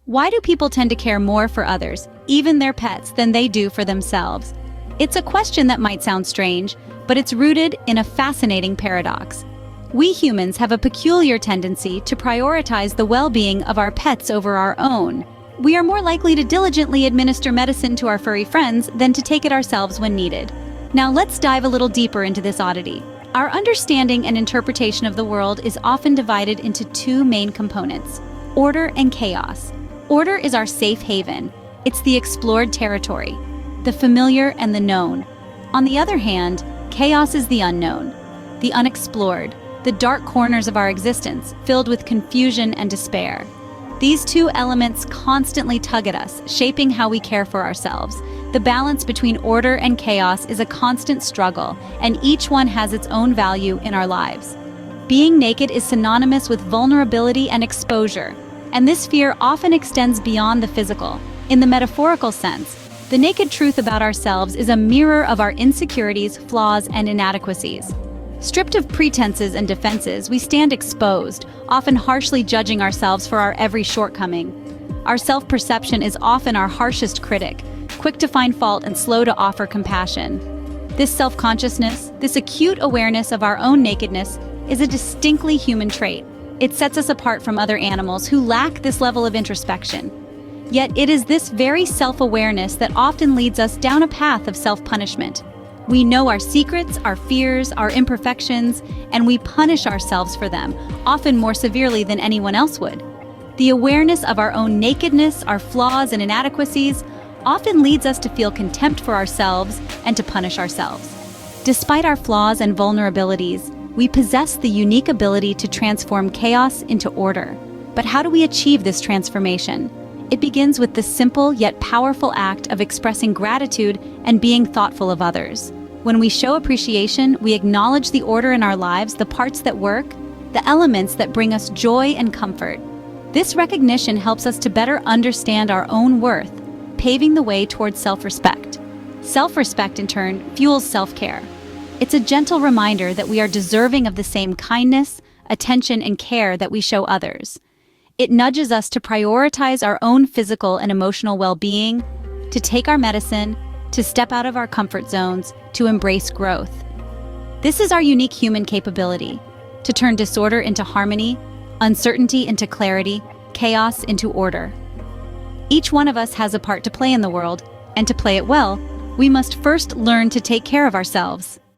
Why do people tend to care more for others, even their pets, than they do for themselves? It's a question that might sound strange, but it's rooted in a fascinating paradox. We humans have a peculiar tendency to prioritize the well-being of our pets over our own. We are more likely to diligently administer medicine to our furry friends than to take it ourselves when needed. Now let's dive a little deeper into this oddity. Our understanding and interpretation of the world is often divided into two main components: order and chaos. Order is our safe haven. It's the explored territory, the familiar and the known. On the other hand, chaos is the unknown, the unexplored, the dark corners of our existence, filled with confusion and despair. These two elements constantly tug at us, shaping how we care for ourselves. The balance between order and chaos is a constant struggle, and each one has its own value in our lives. Being naked is synonymous with vulnerability and exposure, and this fear often extends beyond the physical. In the metaphorical sense, the naked truth about ourselves is a mirror of our insecurities, flaws, and inadequacies. Stripped of pretenses and defenses, we stand exposed, often harshly judging ourselves for our every shortcoming. Our self-perception is often our harshest critic, quick to find fault and slow to offer compassion. This self-consciousness, this acute awareness of our own nakedness, is a distinctly human trait. It sets us apart from other animals who lack this level of introspection. Yet it is this very self-awareness that often leads us down a path of self-punishment. We know our secrets, our fears, our imperfections, and we punish ourselves for them, often more severely than anyone else would. The awareness of our own nakedness, our flaws and inadequacies, often leads us to feel contempt for ourselves and to punish ourselves. Despite our flaws and vulnerabilities, we possess the unique ability to transform chaos into order. But how do we achieve this transformation? It begins with the simple yet powerful act of expressing gratitude and being thoughtful of others. When we show appreciation, we acknowledge the order in our lives, the parts that work, the elements that bring us joy and comfort. This recognition helps us to better understand our own worth, paving the way towards self-respect. Self-respect, in turn, fuels self-care. It's a gentle reminder that we are deserving of the same kindness, attention, and care that we show others. It nudges us to prioritize our own physical and emotional well-being, to take our medicine, to step out of our comfort zones, to embrace growth. This is our unique human capability, to turn disorder into harmony, uncertainty into clarity, chaos into order. Each one of us has a part to play in the world, and to play it well, we must first learn to take care of ourselves.